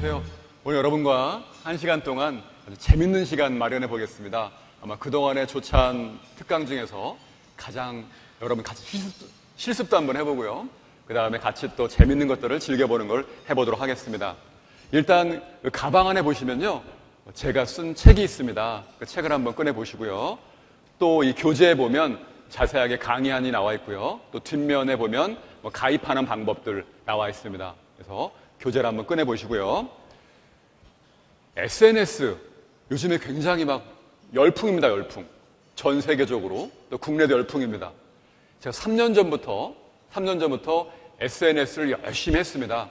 안녕하세요. 오늘 여러분과 1시간 동안 아주 재밌는 시간 마련해 보겠습니다. 아마 그동안의 조찬 특강 중에서 가장 여러분 같이 실습도 한번 해보고요. 그 다음에 같이 또 재밌는 것들을 즐겨보는 걸 해보도록 하겠습니다. 일단 그 가방 안에 보시면요, 제가 쓴 책이 있습니다. 그 책을 한번 꺼내 보시고요. 또 이 교재에 보면 자세하게 강의안이 나와 있고요. 또 뒷면에 보면 가입하는 방법들 나와 있습니다. 그래서 교재를 한번 꺼내 보시고요. SNS 요즘에 굉장히 막 열풍입니다. 열풍. 전 세계적으로 또 국내도 열풍입니다. 제가 3년 전부터 SNS를 열심히 했습니다.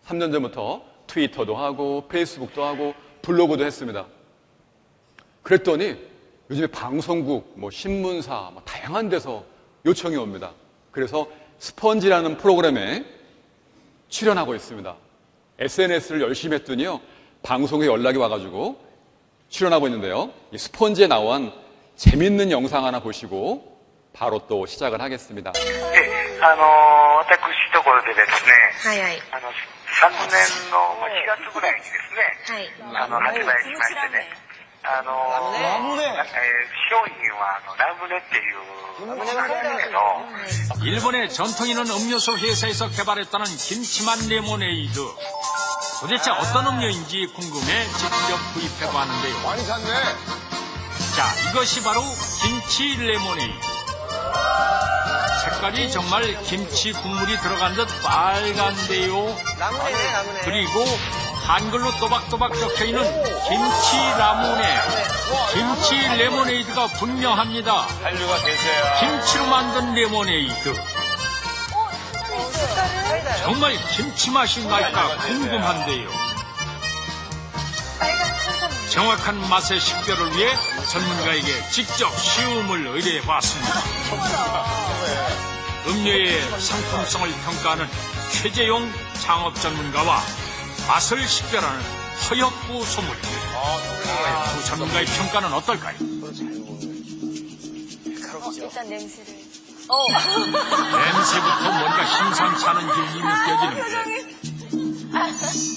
3년 전부터 트위터도 하고 페이스북도 하고 블로그도 했습니다. 그랬더니 요즘에 방송국, 신문사 다양한 데서 요청이 옵니다. 그래서 스펀지라는 프로그램에 출연하고 있습니다. SNS를 열심히 했더니요, 방송에 연락이 와가지고 출연하고 있는데요. 이 스펀지에 나온 재밌는 영상 하나 보시고 바로 또 시작을 하겠습니다. 私ところでですね、昨年の4月ぐらいにですね、発売しましてね、商品はラムネっていうものなんですけど、 일본의 전통 있는 음료수 회사에서 개발했다는 김치맛 레모네이드. 도대체 어떤 음료인지 궁금해 직접 구입해봤는데요. 많이 샀네. 자, 이것이 바로 김치 레모네이드. 색깔이 정말 김치 국물이 들어간 듯 빨간데요. 그리고 한글로 또박또박 적혀있는 김치 라무네, 김치 레모네이드가 분명합니다. 한류가 대세야. 김치로 만든 레모네이드. 정말 김치 맛이 날까 궁금한데요. 정확한 맛의 식별을 위해 전문가에게 직접 시음을 의뢰해봤습니다. 음료의 상품성을 평가하는 최재용 창업 전문가와 맛을 식별하는 허혁구 소믈리에. 두 전문가의 평가는 어떨까요? 일단 냄새를. 냄새부터 뭔가 심상치 않은 기운이 느껴지는데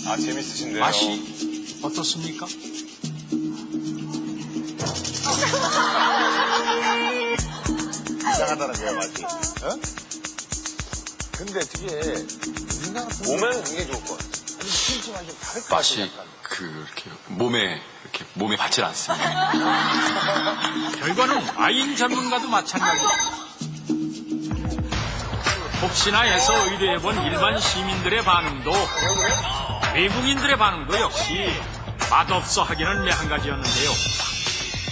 아, 재밌으신데요. 맛이 어떻습니까? 이상하다는 거야, 맛이. 어? 근데 되게 우리나라 몸에는 굉장히 좋을 것 같아. 김치 맛이 좀 다를 것 같아. 맛이 이렇게 몸에 받질 않습니다. 결과는 와인 전문가도 마찬가지입니다. 혹시나 해서 의뢰해본 일반 시민들의 반응도 외국인들의 반응도 역시 맛없어 하기는 매한가지였는데요.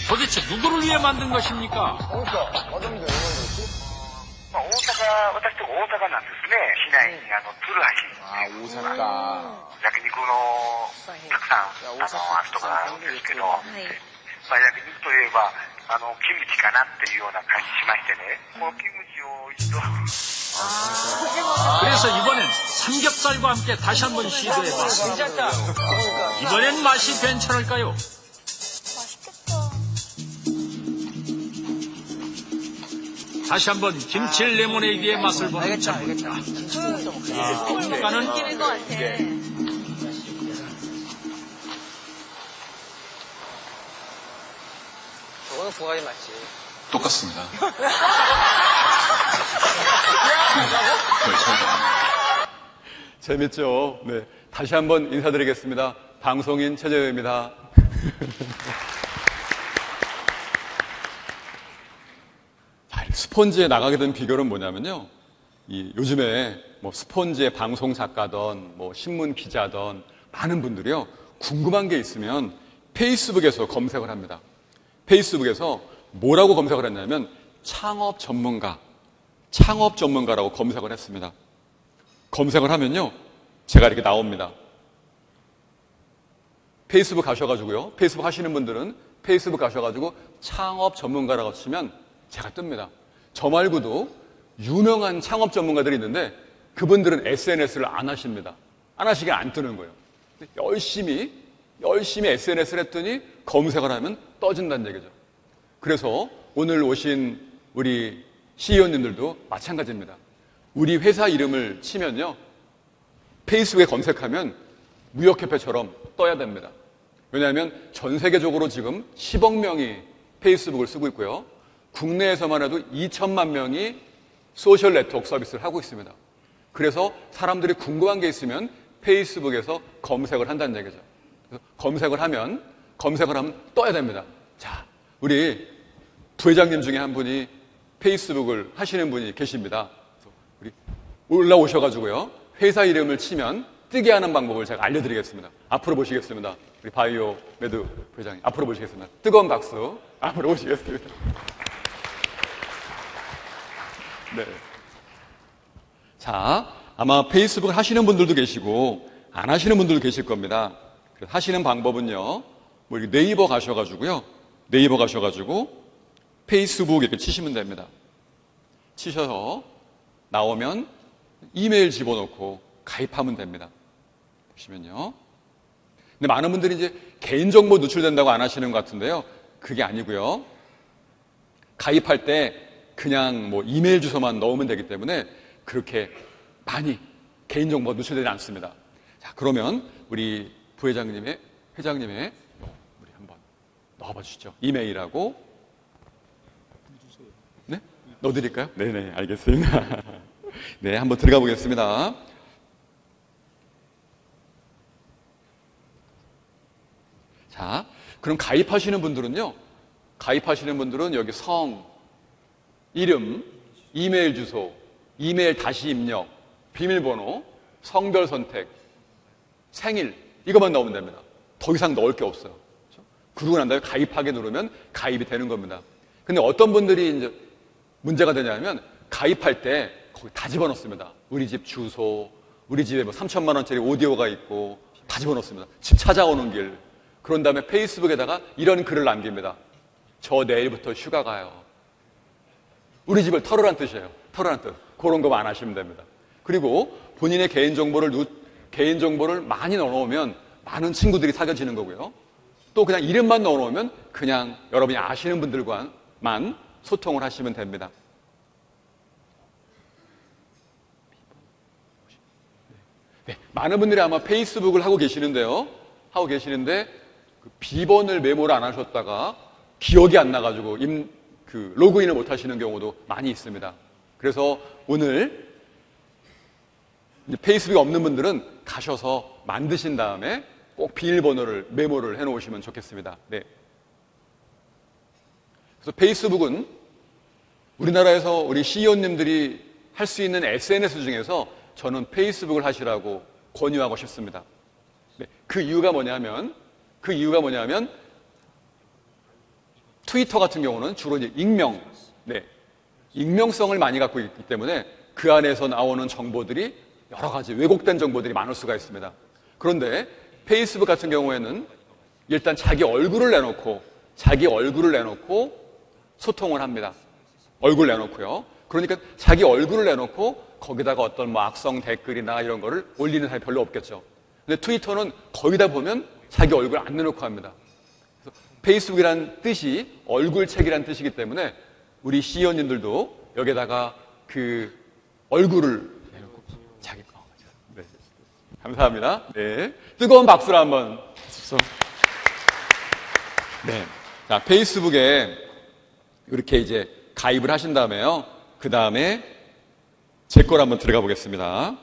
도대체 누구를 위해 만든 것입니까? 어떤데? 私とこ大阪なんですね。市内に鶴橋っていう 아, 오사카. 焼肉のたくさんあるところがあるんですけど、焼肉といえばキムチかなっていうような感じしましてね。このキムチを一度 그래서 이번엔 삼겹살과 함께 다시 한번 시도해봤습니다. 이번엔 맛이 괜찮을까요? 다시 한번 김치 레모네이드의 맛을 보는 전문가. 전문가는 저거는 부가리 맛지. 똑같습니다. 재밌죠? 네. 다시 한번 인사드리겠습니다. 방송인 최재우입니다. 스펀지에 나가게 된 비결은 뭐냐면요. 요즘에 스펀지의 방송 작가든 신문 기자든 많은 분들이요. 궁금한 게 있으면 페이스북에서 검색을 합니다. 페이스북에서 뭐라고 검색을 했냐면 창업 전문가라고 검색을 했습니다. 검색을 하면요. 제가 이렇게 나옵니다. 페이스북 가셔가지고요. 페이스북 하시는 분들은 페이스북 가셔가지고 창업 전문가라고 치면 제가 뜹니다. 저 말고도 유명한 창업 전문가들이 있는데 그분들은 SNS를 안 하십니다. 안 하시게 안 뜨는 거예요. 열심히 SNS를 했더니 검색을 하면 떠진다는 얘기죠. 그래서 오늘 오신 우리 CEO님들도 마찬가지입니다. 우리 회사 이름을 치면요. 페이스북에 검색하면 무역협회처럼 떠야 됩니다. 왜냐하면 전 세계적으로 지금 10억 명이 페이스북을 쓰고 있고요. 국내에서만 해도 2천만 명이 소셜 네트워크 서비스를 하고 있습니다. 그래서 사람들이 궁금한 게 있으면 페이스북에서 검색을 한다는 얘기죠. 그래서 검색을 하면 떠야 됩니다. 자, 우리 부회장님 중에 한 분이 페이스북을 하시는 분이 계십니다. 우리 올라오셔가지고요. 회사 이름을 치면 뜨게 하는 방법을 제가 알려드리겠습니다. 앞으로 모시겠습니다. 우리 바이오메드 부회장님. 앞으로 모시겠습니다. 뜨거운 박수. 앞으로 모시겠습니다. 네. 자, 아마 페이스북을 하시는 분들도 계시고, 안 하시는 분들도 계실 겁니다. 하시는 방법은요, 뭐 이렇게 네이버 가셔가지고, 페이스북 이렇게 치시면 됩니다. 치셔서 나오면 이메일 집어넣고 가입하면 됩니다. 보시면요. 근데 많은 분들이 이제 개인정보 노출된다고 안 하시는 것 같은데요. 그게 아니고요. 가입할 때 그냥 뭐 이메일 주소만 넣으면 되기 때문에 그렇게 많이 개인정보가 노출되지 않습니다. 자, 그러면 우리 회장님의 우리 한번 넣어봐 주시죠. 이메일하고. 네? 넣어드릴까요? 네네, 알겠습니다. 네, 한번 들어가 보겠습니다. 자, 그럼 가입하시는 분들은 여기 성, 이름, 이메일 주소, 이메일 다시 입력, 비밀번호, 성별 선택, 생일, 이것만 넣으면 됩니다. 더 이상 넣을 게 없어요. 그렇죠? 그러고 난 다음에 가입하게 누르면 가입이 되는 겁니다. 근데 어떤 분들이 이제 문제가 되냐면 가입할 때 거기 다 집어넣습니다. 우리 집 주소, 우리 집에 뭐 3천만 원짜리 오디오가 있고 다 집어넣습니다. 집 찾아오는 길. 그런 다음에 페이스북에다가 이런 글을 남깁니다. 저 내일부터 휴가 가요. 우리 집을 털으란 뜻이에요. 털으란 뜻. 그런 거만 안 하시면 됩니다. 그리고 본인의 개인정보를 많이 넣어놓으면 많은 친구들이 사귀어지는 거고요. 또 그냥 이름만 넣어놓으면 그냥 여러분이 아시는 분들과만 소통을 하시면 됩니다. 네, 많은 분들이 아마 페이스북을 하고 계시는데 그 비번을 메모를 안 하셨다가 기억이 안 나가지고 로그인을 못 하시는 경우도 많이 있습니다. 그래서 오늘 페이스북이 없는 분들은 가셔서 만드신 다음에 꼭 비밀번호를 메모를 해놓으시면 좋겠습니다. 네. 그래서 페이스북은 우리나라에서 우리 CEO님들이 할 수 있는 SNS 중에서 저는 페이스북을 하시라고 권유하고 싶습니다. 네. 그 이유가 뭐냐면 트위터 같은 경우는 주로 이제 익명성을 많이 갖고 있기 때문에 그 안에서 나오는 정보들이 여러 가지 왜곡된 정보들이 많을 수가 있습니다. 그런데 페이스북 같은 경우에는 일단 자기 얼굴을 내놓고 소통을 합니다. 얼굴 내놓고요. 그러니까 자기 얼굴을 내놓고 거기다가 어떤 뭐 악성 댓글이나 이런 거를 올리는 사람이 별로 없겠죠. 근데 트위터는 거기다 보면 자기 얼굴 안 내놓고 합니다. 그래서 페이스북이란 뜻이 얼굴책이란 뜻이기 때문에 우리 CEO님들도 여기다가 그 얼굴을 내놓고 자기 거. 네. 감사합니다. 네. 뜨거운 박수를 한번 주십시오. 네. 자, 페이스북에 이렇게 이제 가입을 하신 다음에요. 그 다음에 제 걸 한번 들어가 보겠습니다.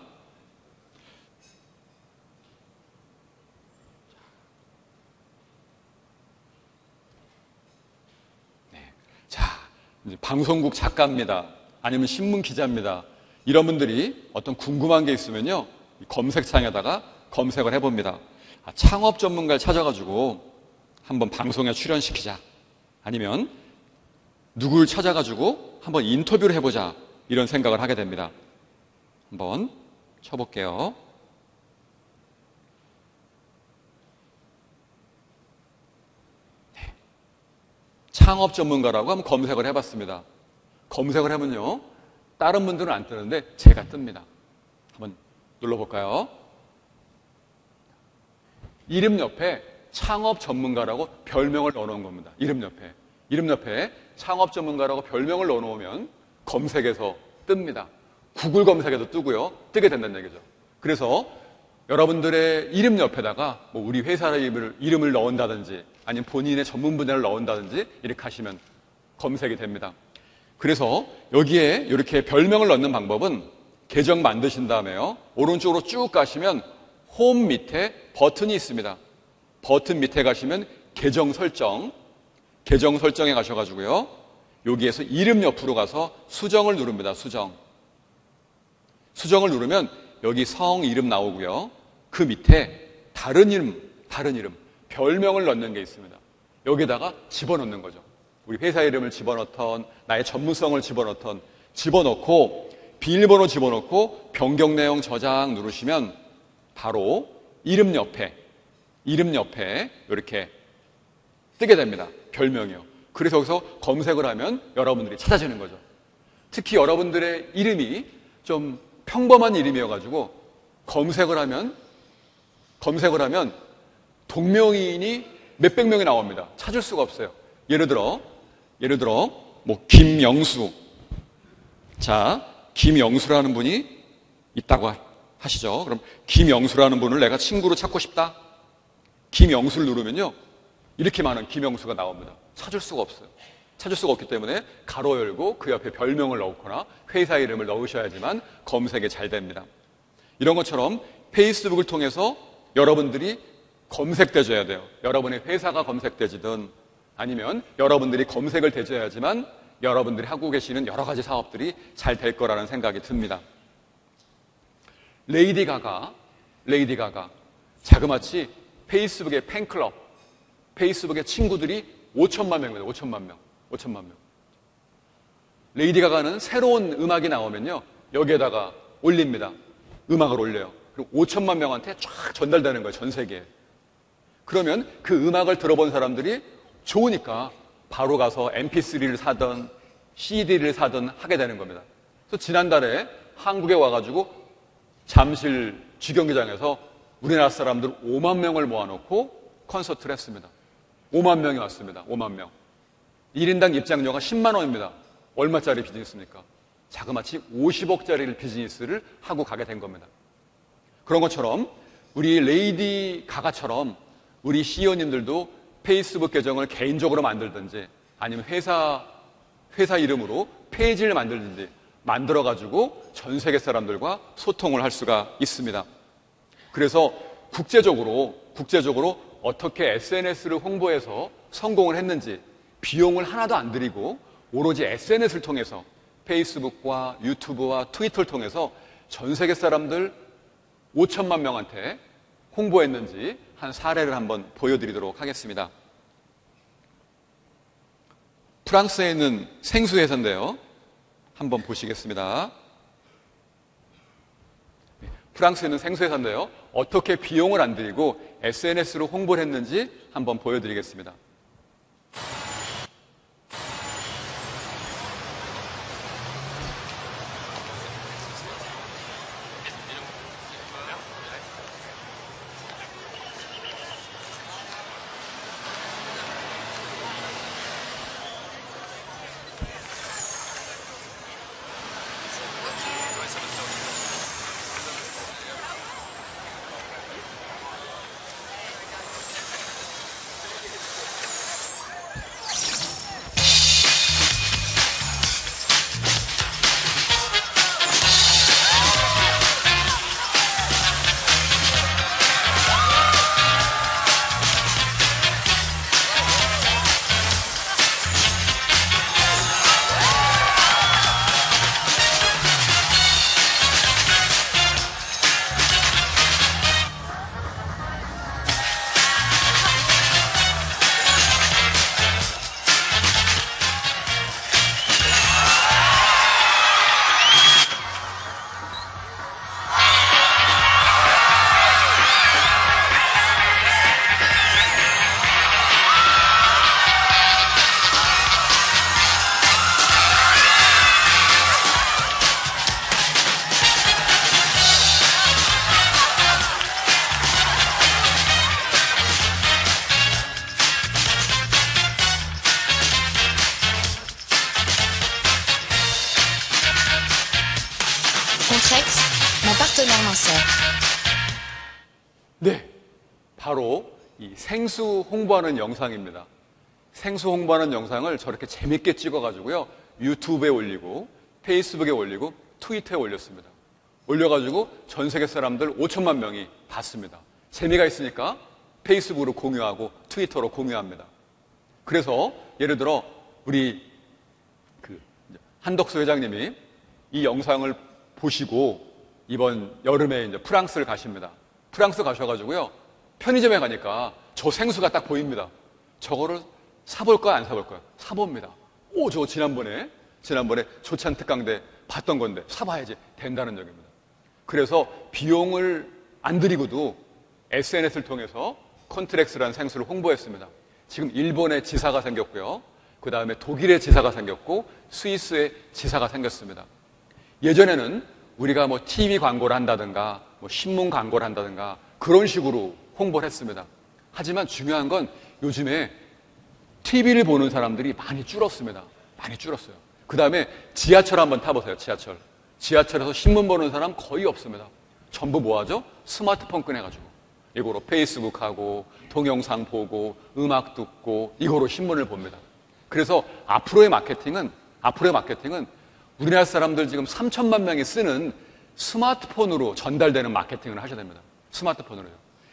네. 자, 이제 방송국 작가입니다. 아니면 신문 기자입니다. 이런 분들이 어떤 궁금한 게 있으면요. 검색창에다가 검색을 해봅니다. 창업 전문가를 찾아가지고 한번 방송에 출연시키자. 아니면 누구를 찾아가지고 한번 인터뷰를 해보자. 이런 생각을 하게 됩니다. 한번 쳐볼게요. 네. 창업 전문가라고 한번 검색을 해봤습니다. 검색을 하면요. 다른 분들은 안 뜨는데 제가 뜹니다. 한번 눌러볼까요? 이름 옆에 창업 전문가라고 별명을 넣어놓은 겁니다. 이름 옆에 창업 전문가라고 별명을 넣어놓으면 검색에서 뜹니다. 구글 검색에도 뜨고요. 뜨게 된다는 얘기죠. 그래서 여러분들의 이름 옆에다가 뭐 우리 회사 이름을 넣은다든지 아니면 본인의 전문 분야를 넣은다든지 이렇게 하시면 검색이 됩니다. 그래서 여기에 이렇게 별명을 넣는 방법은 계정 만드신 다음에요. 오른쪽으로 쭉 가시면 홈 밑에 버튼이 있습니다. 버튼 밑에 가시면 계정 설정에 가셔가지고요. 여기에서 이름 옆으로 가서 수정을 누릅니다. 수정을 누르면 여기 성 이름 나오고요. 그 밑에 다른 이름, 별명을 넣는 게 있습니다. 여기다가 집어넣는 거죠. 우리 회사 이름을 집어넣던, 나의 전문성을 집어넣고, 비밀번호 집어넣고, 변경 내용 저장 누르시면 바로 이름 옆에 이렇게 뜨게 됩니다. 별명이요. 그래서 여기서 검색을 하면 여러분들이 찾아지는 거죠. 특히 여러분들의 이름이 좀 평범한 이름이어가지고 검색을 하면 동명이인이 몇백 명이 나옵니다. 찾을 수가 없어요. 예를 들어 뭐 김영수. 자, 김영수라는 분이 있다고 하시죠. 그럼 김영수라는 분을 내가 친구로 찾고 싶다. 김영수를 누르면요. 이렇게 많은 김영수가 나옵니다. 찾을 수가 없어요. 찾을 수가 없기 때문에 가로 열고 그 옆에 별명을 넣거나 회사 이름을 넣으셔야지만 검색이 잘 됩니다. 이런 것처럼 페이스북을 통해서 여러분들이 검색되줘야 돼요. 여러분의 회사가 검색되지든 아니면 여러분들이 검색을 되줘야지만 여러분들이 하고 계시는 여러 가지 사업들이 잘 될 거라는 생각이 듭니다. 레이디 가가 자그마치 페이스북의 팬클럽, 페이스북의 친구들이 5천만 명입니다. 5천만 명. 레이디 가가는 새로운 음악이 나오면요. 여기에다가 올립니다. 음악을 올려요. 그리고 5천만 명한테 쫙 전달되는 거예요. 전 세계에. 그러면 그 음악을 들어본 사람들이 좋으니까 바로 가서 MP3를 사든 CD를 사든 하게 되는 겁니다. 그래서 지난달에 한국에 와가지고 잠실 주경기장에서 우리나라 사람들 5만 명을 모아놓고 콘서트를 했습니다. 5만 명이 왔습니다. 5만 명. 1인당 입장료가 10만 원입니다. 얼마짜리 비즈니스입니까? 자그마치 50억짜리 비즈니스를 하고 가게 된 겁니다. 그런 것처럼 우리 레이디 가가처럼 우리 CEO님들도 페이스북 계정을 개인적으로 만들든지 아니면 회사 이름으로 페이지를 만들든지 만들어가지고 전 세계 사람들과 소통을 할 수가 있습니다. 그래서 국제적으로 어떻게 SNS를 홍보해서 성공을 했는지 비용을 하나도 안 들이고 오로지 SNS를 통해서 페이스북과 유튜브와 트위터를 통해서 전 세계 사람들 5천만 명한테 홍보했는지 한 사례를 한번 보여드리도록 하겠습니다. 프랑스에 있는 생수회사인데요. 한번 보시겠습니다. 프랑스에 있는 생수회사인데요. 어떻게 비용을 안 들이고 SNS로 홍보를 했는지 한번 보여드리겠습니다. Contrex, mon partenaire lanceur. 네, 바로 이 생수 홍보하는 영상입니다. 생수 홍보하는 영상을 저렇게 재밌게 찍어가지고요, 유튜브에 올리고 페이스북에 올리고 트위터에 올렸습니다. 올려가지고 전 세계 사람들 5천만 명이 봤습니다. 재미가 있으니까 페이스북으로 공유하고 트위터로 공유합니다. 그래서 예를 들어 우리 한덕수 회장님이 이 영상을 보시고 이번 여름에 이제 프랑스를 가십니다. 프랑스 가셔가지고요, 편의점에 가니까 저 생수가 딱 보입니다. 저거를 사볼까요, 안 사볼까요? 사봅니다. 오, 저 지난번에 조찬 특강대 봤던 건데 사봐야지 된다는 얘기입니다. 그래서 비용을 안 들이고도 SNS를 통해서 컨트렉스라는 생수를 홍보했습니다. 지금 일본에 지사가 생겼고요, 그 다음에 독일에 지사가 생겼고 스위스에 지사가 생겼습니다. 예전에는 우리가 뭐 TV 광고를 한다든가 뭐 신문 광고를 한다든가 그런 식으로 홍보를 했습니다. 하지만 중요한 건 요즘에 TV를 보는 사람들이 많이 줄었습니다. 많이 줄었어요. 그 다음에 지하철 한번 타보세요. 지하철에서 신문 보는 사람 거의 없습니다. 전부 뭐 하죠? 스마트폰 꺼내가지고 이거로 페이스북하고 동영상 보고 음악 듣고 이거로 신문을 봅니다. 그래서 앞으로의 마케팅은 우리나라 사람들 지금 3천만 명이 쓰는 스마트폰으로 전달되는 마케팅을 하셔야 됩니다. 스마트폰으로요.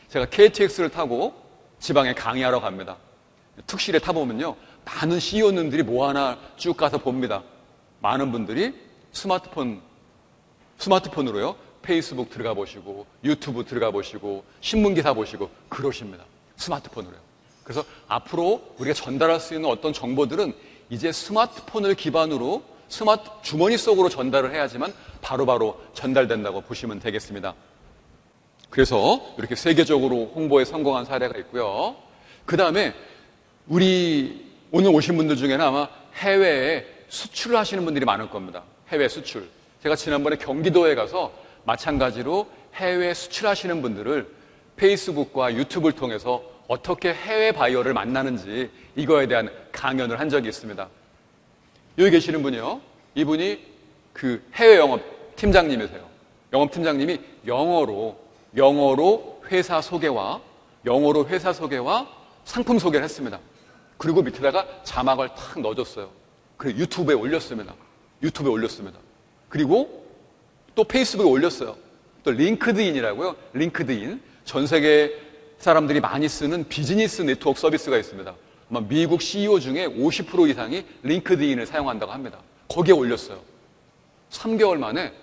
제가 KTX를 타고 지방에 강의하러 갑니다. 특실에 타보면요, 많은 CEO님들이 뭐 하나 쭉 가서 봅니다. 많은 분들이 스마트폰으로요, 페이스북 들어가 보시고 유튜브 들어가 보시고 신문기사 보시고 그러십니다. 스마트폰으로요. 그래서 앞으로 우리가 전달할 수 있는 어떤 정보들은 이제 스마트폰을 기반으로 스마트 주머니 속으로 전달을 해야지만 바로바로 전달된다고 보시면 되겠습니다. 그래서 이렇게 세계적으로 홍보에 성공한 사례가 있고요. 그 다음에 우리 오늘 오신 분들 중에는 아마 해외에 수출을 하시는 분들이 많을 겁니다. 해외 수출. 제가 지난번에 경기도에 가서 마찬가지로 해외 수출하시는 분들을 페이스북과 유튜브를 통해서 어떻게 해외 바이어를 만나는지 이거에 대한 강연을 한 적이 있습니다. 여기 계시는 분이요, 이분이 그 해외 영업 팀장님이세요. 영업 팀장님이 영어로 회사 소개와 상품 소개를 했습니다. 그리고 밑에다가 자막을 탁 넣어줬어요. 그리고 유튜브에 올렸습니다. 그리고 또 페이스북에 올렸어요. 또 링크드인이라고요. 링크드인. 전 세계 사람들이 많이 쓰는 비즈니스 네트워크 서비스가 있습니다. 아마 미국 CEO 중에 50% 이상이 링크드인을 사용한다고 합니다. 거기에 올렸어요. 3개월 만에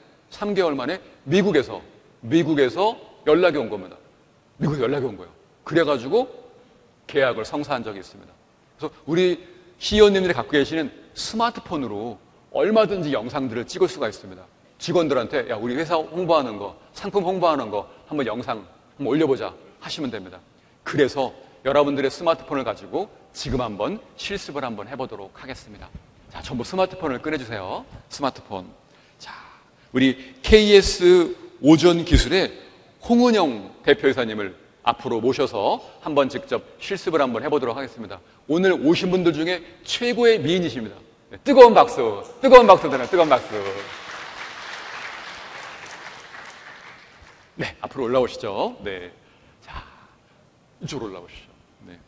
미국에서 연락이 온 겁니다. 미국에서 연락이 온 거예요. 그래가지고 계약을 성사한 적이 있습니다. 그래서 우리 CEO님들이 갖고 계시는 스마트폰으로 얼마든지 영상들을 찍을 수가 있습니다. 직원들한테 야, 우리 회사 홍보하는 거, 상품 홍보하는 거 한번 영상 한번 올려보자 하시면 됩니다. 그래서 여러분들의 스마트폰을 가지고 지금 한번 실습을 한번 해보도록 하겠습니다. 자, 전부 스마트폰을 꺼내주세요. 스마트폰. 자, 우리 KS 오전 기술의 홍은영 대표이사님을 앞으로 모셔서 한번 직접 실습을 한번 해보도록 하겠습니다. 오늘 오신 분들 중에 최고의 미인이십니다. 네, 뜨거운 박수 드려요. 뜨거운 박수. 네, 앞으로 올라오시죠. 네. 자, 이쪽으로 올라오시죠. 네.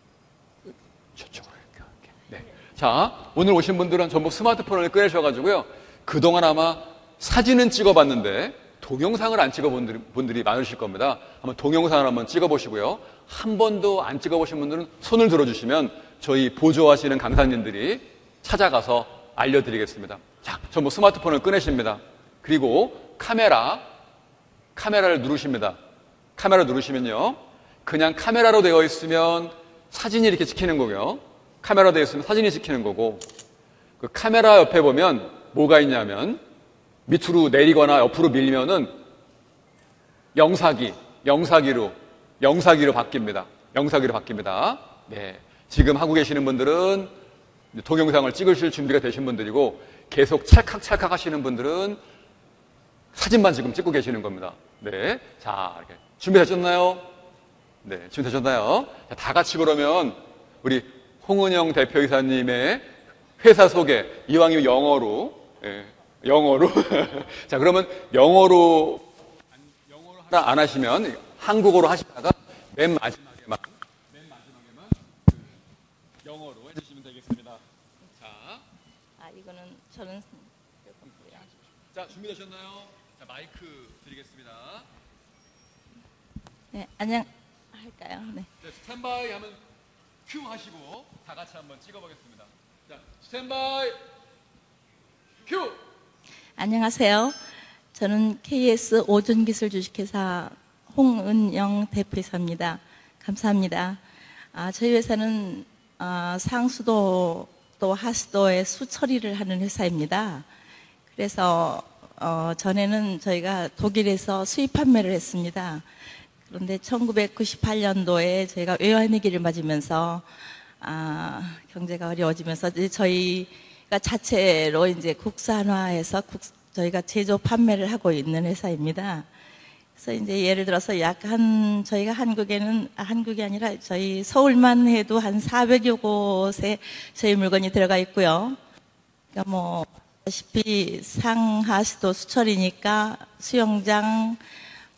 저쪽으로 이렇게. 네. 자, 오늘 오신 분들은 전부 스마트폰을 꺼내셔가지고요. 그동안 아마 사진은 찍어봤는데 동영상을 안 찍어본 분들이 많으실 겁니다. 한번 동영상을 한번 찍어보시고요. 한 번도 안 찍어보신 분들은 손을 들어주시면 저희 보조하시는 강사님들이 찾아가서 알려드리겠습니다. 자, 전부 스마트폰을 꺼내십니다. 그리고 카메라를 누르십니다. 카메라 누르시면요, 그냥 카메라로 되어 있으면 사진이 이렇게 찍히는 거고요. 카메라 되어 있으면 사진이 찍히는 거고, 그 카메라 옆에 보면 뭐가 있냐면 밑으로 내리거나 옆으로 밀면은 영사기로 바뀝니다. 네. 지금 하고 계시는 분들은 동영상을 찍으실 준비가 되신 분들이고, 계속 찰칵찰칵 하시는 분들은 사진만 지금 찍고 계시는 겁니다. 네. 자, 이렇게. 준비되셨나요? 네. 준비되셨나요? 자, 다 같이 그러면 우리 홍은영 대표이사님의 회사 소개, 이왕이면 영어로. 자, 그러면 영어로 안 하시면 한국어로 하시다가 맨 마지막에만 그 영어로 해주시면 되겠습니다. 자, 아, 이거는 저는 자 준비되셨나요? 자, 마이크 드리겠습니다. 네, 안녕 할까요? 네. 자, 스탠바이 하면 큐 하시고 다 같이 한번 찍어보겠습니다. 자, 스탠바이 큐! 안녕하세요. 저는 KS 오존기술 주식회사 홍은영 대표이사입니다. 감사합니다. 저희 회사는 상수도 또 하수도의 수처리를 하는 회사입니다. 그래서 전에는 저희가 독일에서 수입 판매를 했습니다. 그런데 1998년도에 저희가 외환위기를 맞으면서 경제가 어려워지면서 이제 저희가 자체로 이제 국산화해서 저희가 제조 판매를 하고 있는 회사입니다. 그래서 이제 예를 들어서 저희가 한국이 아니라 저희 서울만 해도 한 400여 곳에 저희 물건이 들어가 있고요. 그러니까 뭐 아시피 상하수도 수철이니까 수영장,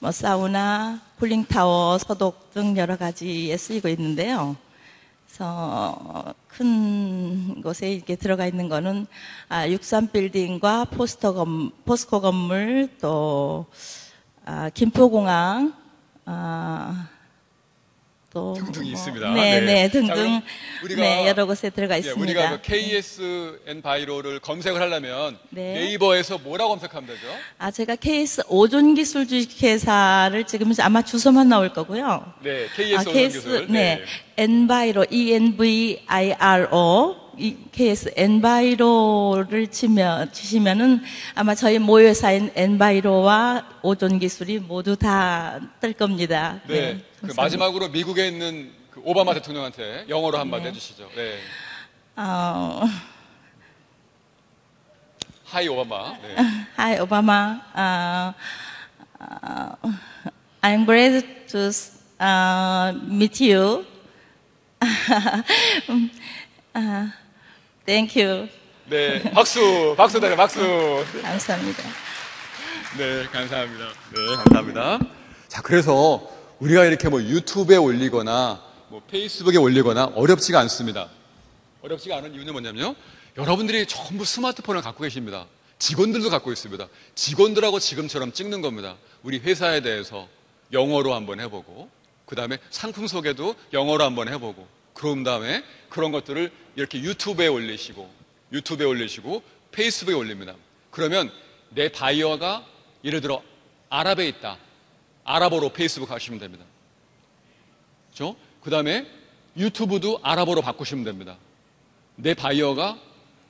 뭐 사우나, 쿨링타워, 소독 등 여러 가지에 쓰이고 있는데요. 그래서 큰 곳에 이렇게 들어가 있는 거는 63빌딩과 포스코 건물, 또 김포공항, 또 등등이 있습니다. 네, 자, 등등 그럼 우리가, 네, 여러 곳에 들어가 네, 있습니다. 우리가 그 KSN 바이로를 검색을 하려면 네. 네이버에서 뭐라고 검색하면 되죠? 제가 KS 오존기술 주식회사를 지금 아마 주소만 나올 거고요. 네, KS 오존기술. 네. 엔바이로, ENVIRO, KS 엔바이로를 치시면은 아마 저희 모회사인 엔바이로와 오존기술이 모두 다 뜰 겁니다. 네. 그 감사합니다. 마지막으로 미국에 있는 그 오바마 대통령한테 영어로 한마디 해주시죠. 네. 하이 오바마. 네. Hi, Obama. I'm glad to meet you. Thank you. 네. 박수 달려, 박수. 감사합니다. 네, 감사합니다. 네, 감사합니다. 자, 그래서 우리가 이렇게 뭐 유튜브에 올리거나 뭐 페이스북에 올리거나 어렵지가 않습니다. 어렵지가 않은 이유는 뭐냐면요. 여러분들이 전부 스마트폰을 갖고 계십니다. 직원들도 갖고 있습니다. 직원들하고 지금처럼 찍는 겁니다. 우리 회사에 대해서 영어로 한번 해보고, 그 다음에 상품 소개도 영어로 한번 해보고, 그런 다음에 그런 것들을 이렇게 유튜브에 올리시고, 페이스북에 올립니다. 그러면 내 바이어가 예를 들어 아랍에 있다. 아랍어로 페이스북 하시면 됩니다. 그렇죠? 그 다음에 유튜브도 아랍어로 바꾸시면 됩니다. 내 바이어가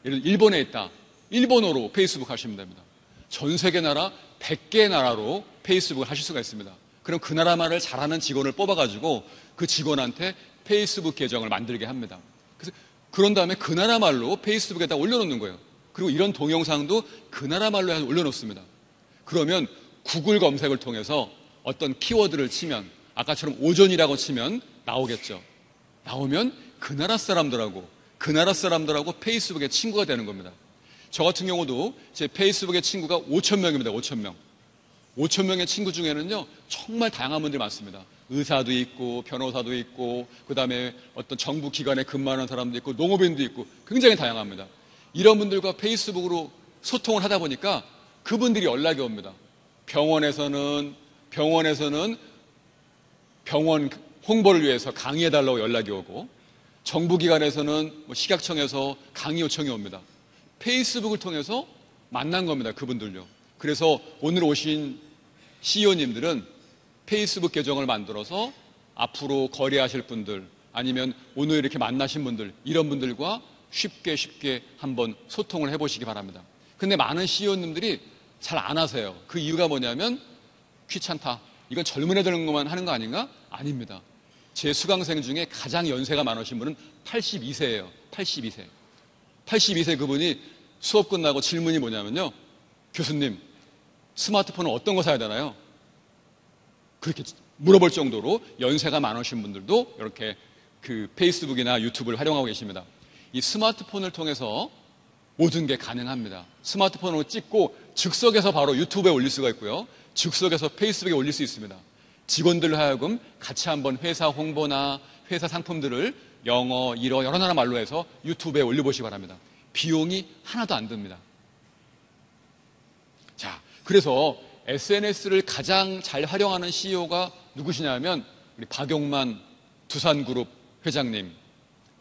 예를 들어 일본에 있다. 일본어로 페이스북 하시면 됩니다. 전 세계 나라 100개 나라로 페이스북을 하실 수가 있습니다. 그럼 그 나라 말을 잘하는 직원을 뽑아가지고 그 직원한테 페이스북 계정을 만들게 합니다. 그래서 그런 다음에 그 나라 말로 페이스북에다 올려놓는 거예요. 그리고 이런 동영상도 그 나라 말로 해서 올려놓습니다. 그러면 구글 검색을 통해서 어떤 키워드를 치면 아까처럼 오존이라고 치면 나오겠죠. 나오면 그 나라 사람들하고 페이스북에 친구가 되는 겁니다. 저 같은 경우도 제 페이스북의 친구가 5,000명입니다. 5,000명. 5,000명의 친구 중에는요, 정말 다양한 분들이 많습니다. 의사도 있고, 변호사도 있고, 그 다음에 어떤 정부 기관에 근무하는 사람도 있고, 농업인도 있고, 굉장히 다양합니다. 이런 분들과 페이스북으로 소통을 하다 보니까 그분들이 연락이 옵니다. 병원에서는 병원 홍보를 위해서 강의해달라고 연락이 오고, 정부기관에서는 식약청에서 강의 요청이 옵니다. 페이스북을 통해서 만난 겁니다. 그분들요. 그래서 오늘 오신 CEO님들은 페이스북 계정을 만들어서 앞으로 거래하실 분들, 아니면 오늘 이렇게 만나신 분들, 이런 분들과 쉽게 한번 소통을 해보시기 바랍니다. 근데 많은 CEO님들이 잘 안 하세요. 그 이유가 뭐냐면 귀찮다. 이건 젊은 애들만 하는 거 아닌가? 아닙니다. 제 수강생 중에 가장 연세가 많으신 분은 82세예요. 82세 그분이 수업 끝나고 질문이 뭐냐면요. 교수님, 스마트폰은 어떤 거 사야 되나요? 그렇게 물어볼 정도로 연세가 많으신 분들도 이렇게 그 페이스북이나 유튜브를 활용하고 계십니다. 이 스마트폰을 통해서 모든 게 가능합니다. 스마트폰으로 찍고 즉석에서 바로 유튜브에 올릴 수가 있고요. 즉석에서 페이스북에 올릴 수 있습니다. 직원들 하여금 같이 한번 회사 홍보나 회사 상품들을 영어, 일어, 여러 나라 말로 해서 유튜브에 올려보시기 바랍니다. 비용이 하나도 안 듭니다. 자, 그래서 SNS를 가장 잘 활용하는 CEO가 누구시냐면 우리 박용만 두산그룹 회장님,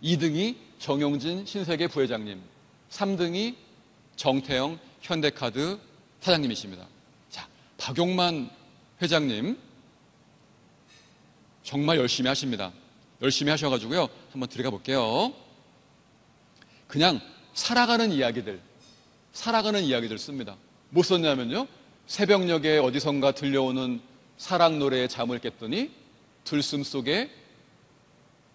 2등이 정용진 신세계 부회장님, 3등이 정태영 현대카드 사장님이십니다. 자, 박용만 회장님 정말 열심히 하십니다. 열심히 하셔가지고요. 한번 들어가 볼게요. 그냥 살아가는 이야기들 씁니다. 뭐 썼냐면요. 새벽녘에 어디선가 들려오는 사랑 노래에 잠을 깼더니 들숨 속에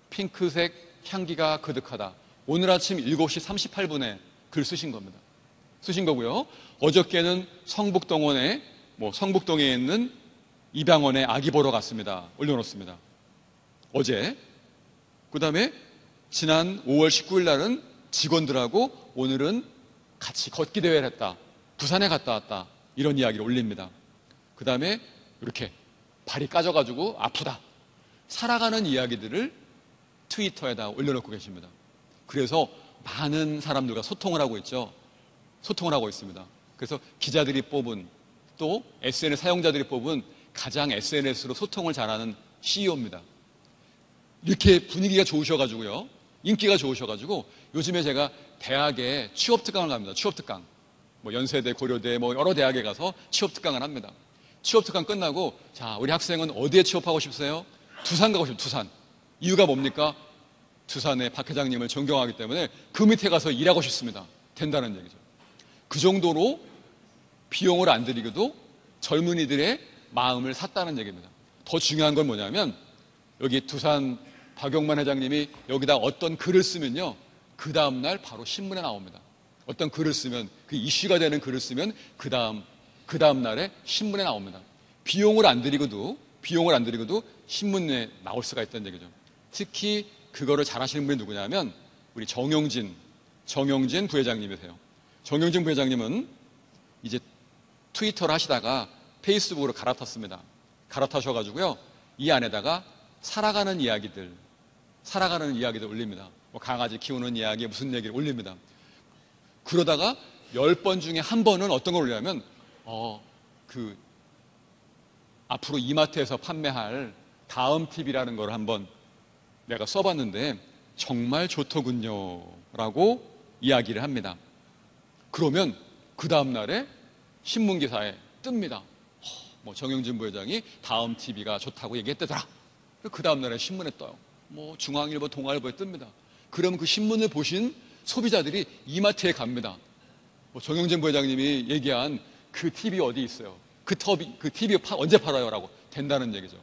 핑크색 향기가 그득하다. 오늘 아침 7시 38분에 글 쓰신 겁니다. 쓰신 거고요. 어저께는 성북동에 있는 입양원에 아기 보러 갔습니다. 올려놓습니다. 어제. 그 다음에 지난 5월 19일 날은 직원들하고 오늘은 같이 걷기 대회를 했다. 부산에 갔다 왔다. 이런 이야기를 올립니다. 그 다음에 이렇게 발이 까져가지고 아프다. 살아가는 이야기들을 트위터에다 올려놓고 계십니다. 그래서 많은 사람들과 소통을 하고 있죠. 소통을 하고 있습니다. 그래서 기자들이 뽑은 또 SNS 사용자들이 뽑은 가장 SNS로 소통을 잘하는 CEO입니다. 이렇게 분위기가 좋으셔가지고요. 인기가 좋으셔가지고 요즘에 제가 대학에 취업특강을 갑니다. 취업특강. 연세대, 고려대, 여러 대학에 가서 취업특강을 합니다. 취업특강 끝나고 자, 우리 학생은 어디에 취업하고 싶으세요? 두산 가고 싶어요. 두산. 이유가 뭡니까? 두산의 박 회장님을 존경하기 때문에 그 밑에 가서 일하고 싶습니다. 된다는 얘기죠. 그 정도로 비용을 안 들이고도 젊은이들의 마음을 샀다는 얘기입니다. 더 중요한 건 뭐냐면 여기 두산 박용만 회장님이 여기다 어떤 글을 쓰면요. 그 다음날 바로 신문에 나옵니다. 어떤 글을 쓰면 그 이슈가 되는 글을 쓰면 그 다음 날에 신문에 나옵니다. 비용을 안 들이고도 신문에 나올 수가 있다는 얘기죠. 특히 그거를 잘하시는 분이 누구냐면 우리 정용진 부회장님이세요. 정용진 부회장님은 이제 트위터를 하시다가 페이스북으로 갈아탔습니다. 갈아타셔가지고요. 이 안에다가 살아가는 이야기들 올립니다. 강아지 키우는 이야기, 무슨 얘기를 올립니다. 그러다가 10번 중에 한 번은 어떤 걸 올리냐면, 앞으로 이마트에서 판매할 다음 팁이라는 걸 한번 내가 써봤는데, 정말 좋더군요. 라고 이야기를 합니다. 그러면 그 다음날에 신문기사에 뜹니다. 정용진 부회장이 다음 TV가 좋다고 얘기했대더라. 그 다음날에 신문에 떠요. 중앙일보, 동아일보에 뜹니다. 그럼 그 신문을 보신 소비자들이 이마트에 갑니다. 정용진 부회장님이 얘기한 그 TV 어디 있어요? 그 TV 언제 팔아요? 라고 된다는 얘기죠.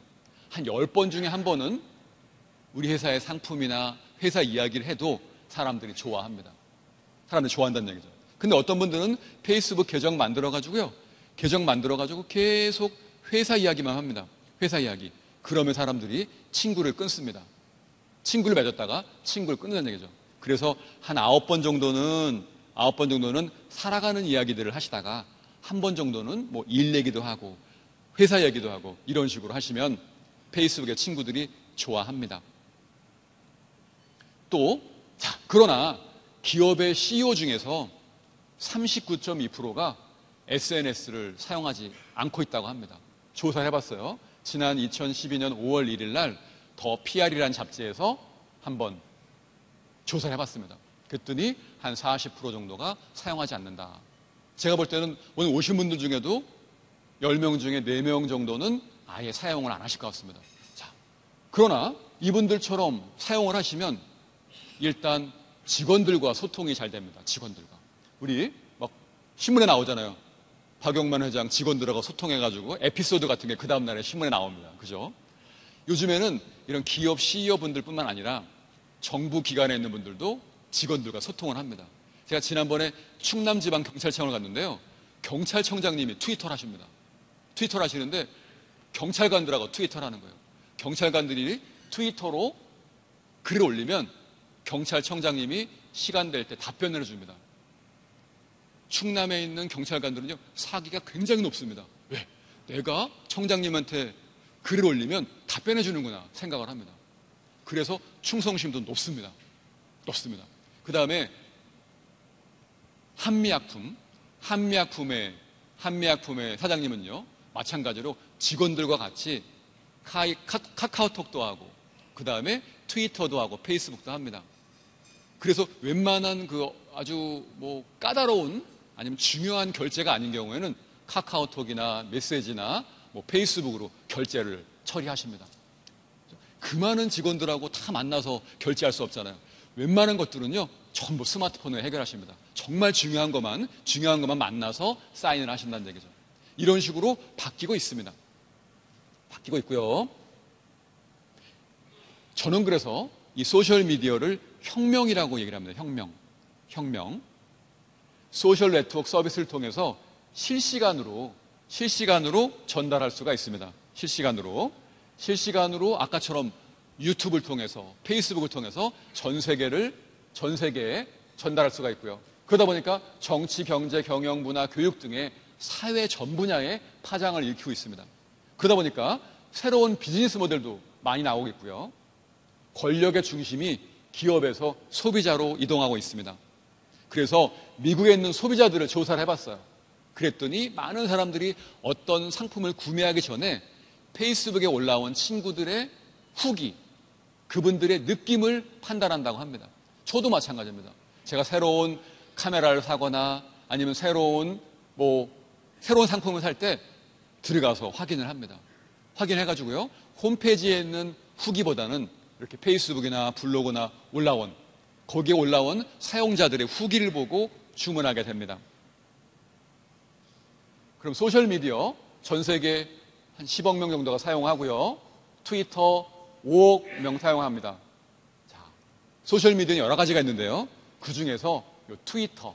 한 10번 중에 한 번은 우리 회사의 상품이나 회사 이야기를 해도 사람들이 좋아합니다. 사람들이 좋아한다는 얘기죠. 근데 어떤 분들은 페이스북 계정 만들어가지고 계속 회사 이야기만 합니다. 회사 이야기. 그러면 사람들이 친구를 끊습니다. 친구를 맺었다가 친구를 끊는다는 얘기죠. 그래서 한 9번 정도는 살아가는 이야기들을 하시다가 한 번 정도는 일 얘기도 하고 회사 얘기도 하고 이런 식으로 하시면 페이스북의 친구들이 좋아합니다. 그러나 기업의 CEO 중에서 39.2%가 SNS를 사용하지 않고 있다고 합니다. 조사를 해봤어요. 지난 2012년 5월 1일 날 더 PR이라는 잡지에서 한번 조사를 해봤습니다. 그랬더니 한 40% 정도가 사용하지 않는다. 제가 볼 때는 오늘 오신 분들 중에도 10명 중에 4명 정도는 아예 사용을 안 하실 것 같습니다. 그러나 이분들처럼 사용을 하시면 일단 직원들과 소통이 잘 됩니다. 직원들과. 우리 신문에 나오잖아요. 박용만 회장 직원들하고 소통해가지고 에피소드 같은 게 그 다음날에 신문에 나옵니다. 그죠? 요즘에는 이런 기업 CEO 분들뿐만 아니라 정부 기관에 있는 분들도 직원들과 소통을 합니다. 제가 지난번에 충남지방경찰청을 갔는데요. 경찰청장님이 트위터를 하십니다. 트위터를 하시는데 경찰관들하고 트위터를 하는 거예요. 경찰관들이 트위터로 글을 올리면 경찰청장님이 시간 될 때 답변을 해줍니다. 충남에 있는 경찰관들은요, 사기가 굉장히 높습니다. 왜? 내가 청장님한테 글을 올리면 답변해 주는구나 생각을 합니다. 그래서 충성심도 높습니다. 높습니다. 그 다음에 한미약품의 사장님은요, 마찬가지로 직원들과 같이 카카오톡도 하고, 그 다음에 트위터도 하고, 페이스북도 합니다. 그래서 웬만한 그 아주 뭐 까다로운 아니면 중요한 결제가 아닌 경우에는 카카오톡이나 메시지나 뭐 페이스북으로 결제를 처리하십니다. 그 많은 직원들하고 다 만나서 결제할 수 없잖아요. 웬만한 것들은요, 전부 스마트폰으로 해결하십니다. 정말 중요한 것만 만나서 사인을 하신다는 얘기죠. 이런 식으로 바뀌고 있습니다. 바뀌고 있고요. 저는 그래서 이 소셜미디어를 혁명이라고 얘기를 합니다. 혁명. 소셜 네트워크 서비스를 통해서 실시간으로 전달할 수가 있습니다. 실시간으로 아까처럼 유튜브를 통해서, 페이스북을 통해서 전 세계에 전달할 수가 있고요. 그러다 보니까 정치, 경제, 경영, 문화, 교육 등의 사회 전 분야에 파장을 일으키고 있습니다. 그러다 보니까 새로운 비즈니스 모델도 많이 나오고 있고요. 권력의 중심이 기업에서 소비자로 이동하고 있습니다. 그래서 미국에 있는 소비자들을 조사를 해봤어요. 그랬더니 많은 사람들이 어떤 상품을 구매하기 전에 페이스북에 올라온 친구들의 후기, 그분들의 느낌을 판단한다고 합니다. 저도 마찬가지입니다. 제가 새로운 카메라를 사거나 아니면 새로운 상품을 살 때 들어가서 확인을 합니다. 확인해가지고요, 홈페이지에 있는 후기보다는 이렇게 페이스북이나 블로그나 거기에 올라온 사용자들의 후기를 보고 주문하게 됩니다. 그럼 소셜미디어 전 세계 한 10억 명 정도가 사용하고요. 트위터 5억 명 사용합니다. 자, 소셜미디어는 여러 가지가 있는데요. 그 중에서 트위터,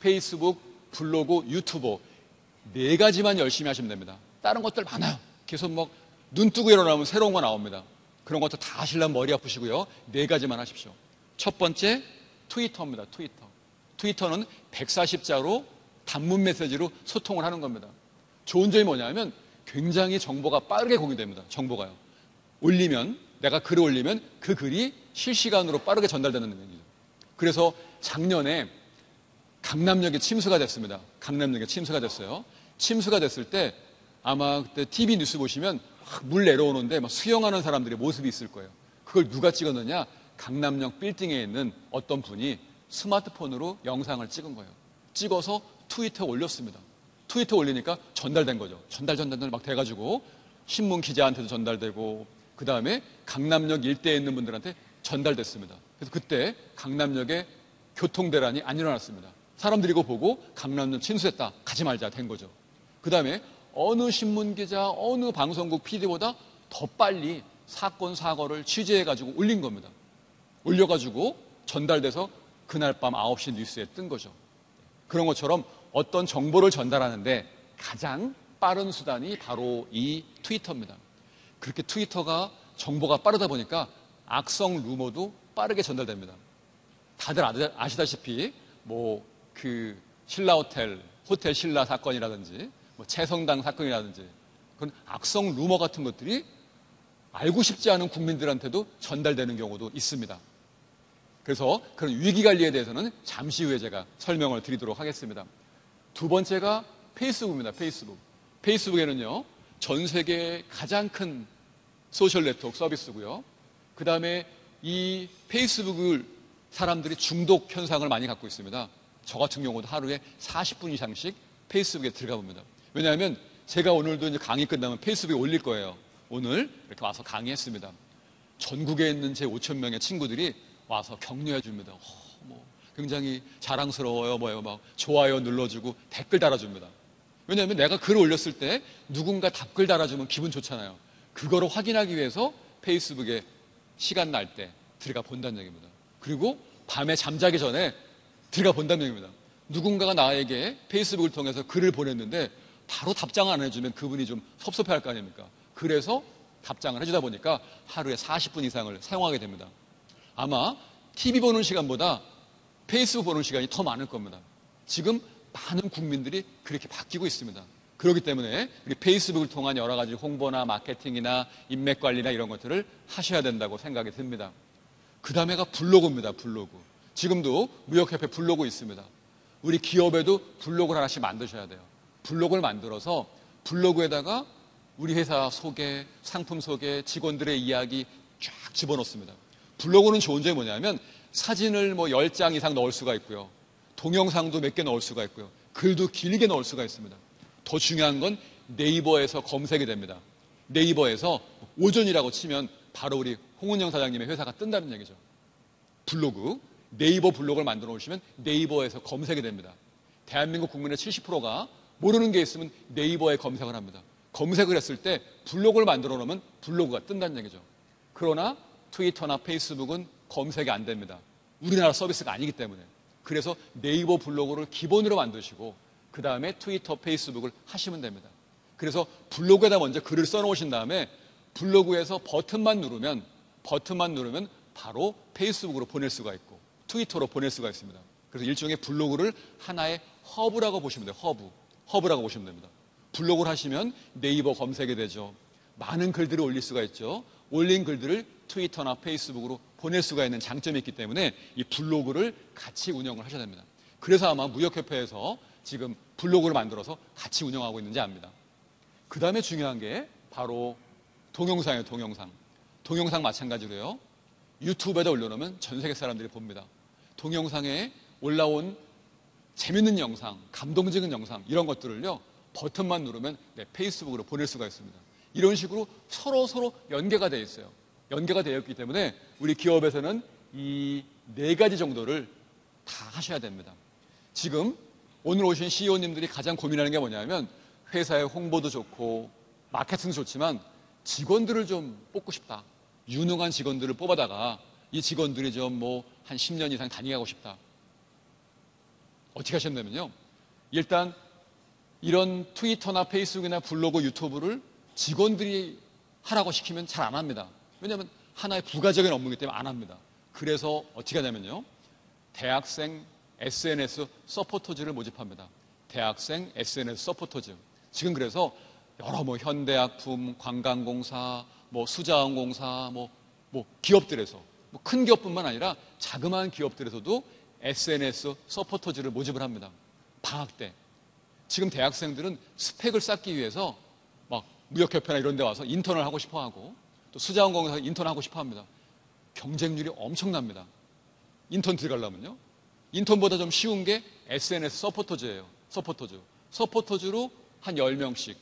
페이스북, 블로그, 유튜버 4가지만 열심히 하시면 됩니다. 다른 것들 많아요. 계속 눈 뜨고 일어나면 새로운 거 나옵니다. 그런 것도 다 하시려면 머리 아프시고요. 4가지만 하십시오. 첫 번째, 트위터입니다. 트위터는 140자로 단문 메시지로 소통을 하는 겁니다. 좋은 점이 뭐냐면 굉장히 정보가 빠르게 공유됩니다. 정보가요. 내가 글을 올리면 그 글이 실시간으로 빠르게 전달되는 얘기죠. 그래서 작년에 강남역에 침수가 됐습니다. 침수가 됐을 때 아마 그때 TV 뉴스 보시면 물 내려오는데 수영하는 사람들의 모습이 있을 거예요. 그걸 누가 찍었느냐? 강남역 빌딩에 있는 어떤 분이 스마트폰으로 영상을 찍은 거예요. 찍어서 트위터에 올렸습니다. 트위터에 올리니까 전달된 거죠. 전달 막 돼가지고 신문 기자한테도 전달되고 그 다음에 강남역 일대에 있는 분들한테 전달됐습니다. 그래서 그때 강남역에 교통대란이 안 일어났습니다. 사람들이 이거 보고 강남역 침수했다, 가지 말자 된 거죠. 그 다음에 어느 신문기자, 어느 방송국 PD보다 더 빨리 사건, 사고를 취재해가지고 올린 겁니다. 올려가지고 전달돼서 그날 밤 9시 뉴스에 뜬 거죠. 그런 것처럼 어떤 정보를 전달하는데 가장 빠른 수단이 바로 이 트위터입니다. 그렇게 트위터가 정보가 빠르다 보니까 악성 루머도 빠르게 전달됩니다. 다들 아시다시피 신라 호텔 신라 사건이라든지 채성당 사건이라든지 그런 악성 루머 같은 것들이 알고 싶지 않은 국민들한테도 전달되는 경우도 있습니다. 그래서 그런 위기관리에 대해서는 잠시 후에 제가 설명을 드리도록 하겠습니다. 두 번째가 페이스북입니다. 페이스북에는요, 전 세계 가장 큰 소셜 네트워크 서비스고요. 그 다음에 이 페이스북을 사람들이 중독 현상을 많이 갖고 있습니다. 저 같은 경우도 하루에 40분 이상씩 페이스북에 들어가 봅니다. 왜냐하면 제가 오늘도 이제 강의 끝나면 페이스북에 올릴 거예요. 오늘 이렇게 와서 강의했습니다. 전국에 있는 제 5천 명의 친구들이 와서 격려해 줍니다. 굉장히 자랑스러워요. 좋아요 눌러주고 댓글 달아줍니다. 왜냐하면 내가 글을 올렸을 때 누군가 답글 달아주면 기분 좋잖아요. 그거를 확인하기 위해서 페이스북에 시간 날 때 들어가 본다는 얘기입니다. 그리고 밤에 잠자기 전에 들어가 본다는 얘기입니다. 누군가가 나에게 페이스북을 통해서 글을 보냈는데 바로 답장을 안 해주면 그분이 좀 섭섭해할 거 아닙니까? 그래서 답장을 해주다 보니까 하루에 40분 이상을 사용하게 됩니다. 아마 TV 보는 시간보다 페이스북 보는 시간이 더 많을 겁니다. 지금 많은 국민들이 그렇게 바뀌고 있습니다. 그렇기 때문에 우리 페이스북을 통한 여러 가지 홍보나 마케팅이나 인맥 관리나 이런 것들을 하셔야 된다고 생각이 듭니다. 그 다음에가 블로그입니다. 블로그. 지금도 무역협회 블로그 있습니다. 우리 기업에도 블로그를 하나씩 만드셔야 돼요. 블로그를 만들어서 블로그에다가 우리 회사 소개, 상품 소개, 직원들의 이야기 쫙 집어넣습니다. 블로그는 좋은 점이 뭐냐면 사진을 뭐 10장 이상 넣을 수가 있고요. 동영상도 몇 개 넣을 수가 있고요. 글도 길게 넣을 수가 있습니다. 더 중요한 건 네이버에서 검색이 됩니다. 네이버에서 오전이라고 치면 바로 우리 홍은영 사장님의 회사가 뜬다는 얘기죠. 블로그, 네이버 블로그를 만들어 놓으시면 네이버에서 검색이 됩니다. 대한민국 국민의 70%가 모르는 게 있으면 네이버에 검색을 합니다. 검색을 했을 때 블로그를 만들어 놓으면 블로그가 뜬다는 얘기죠. 그러나 트위터나 페이스북은 검색이 안 됩니다. 우리나라 서비스가 아니기 때문에. 그래서 네이버 블로그를 기본으로 만드시고 그 다음에 트위터, 페이스북을 하시면 됩니다. 그래서 블로그에다 먼저 글을 써놓으신 다음에 블로그에서 버튼만 누르면 바로 페이스북으로 보낼 수가 있고 트위터로 보낼 수가 있습니다. 그래서 일종의 블로그를 하나의 허브라고 보시면 돼요. 허브라고 보시면 됩니다. 블로그를 하시면 네이버 검색이 되죠. 많은 글들을 올릴 수가 있죠. 올린 글들을 트위터나 페이스북으로 보낼 수가 있는 장점이 있기 때문에 이 블로그를 같이 운영을 하셔야 됩니다. 그래서 아마 무역협회에서 지금 블로그를 만들어서 같이 운영하고 있는지 압니다. 그 다음에 중요한 게 바로 동영상이에요. 동영상 마찬가지로요. 유튜브에다 올려놓으면 전 세계 사람들이 봅니다. 동영상에 올라온 재밌는 영상, 감동적인 영상 이런 것들을요. 버튼만 누르면 페이스북으로 보낼 수가 있습니다. 이런 식으로 서로 연계가 되어 있어요. 연계가 되어 있기 때문에 우리 기업에서는 이 4가지 정도를 다 하셔야 됩니다. 지금 오늘 오신 CEO님들이 가장 고민하는 게 뭐냐면 회사의 홍보도 좋고 마케팅도 좋지만 직원들을 좀 뽑고 싶다. 유능한 직원들을 뽑아다가 이 직원들이 좀 뭐 한 10년 이상 다니게 하고 싶다. 어떻게 하셨냐면요. 일단 이런 트위터나 페이스북이나 블로그, 유튜브를 직원들이 하라고 시키면 잘 안 합니다. 왜냐하면 하나의 부가적인 업무이기 때문에 안 합니다. 그래서 어떻게 하냐면요. 대학생 SNS 서포터즈를 모집합니다. 대학생 SNS 서포터즈. 지금 그래서 여러 뭐 현대약품, 관광공사, 뭐 수자원공사, 뭐 기업들에서 큰 기업뿐만 아니라 자그마한 기업들에서도 SNS 서포터즈를 모집을 합니다. 방학 때. 지금 대학생들은 스펙을 쌓기 위해서 막 무역협회나 이런 데 와서 인턴을 하고 싶어 하고 또 수자원공사에서 인턴을 하고 싶어 합니다. 경쟁률이 엄청납니다. 인턴 들어가려면요. 인턴보다 좀 쉬운 게 SNS 서포터즈예요. 서포터즈로 한 10명씩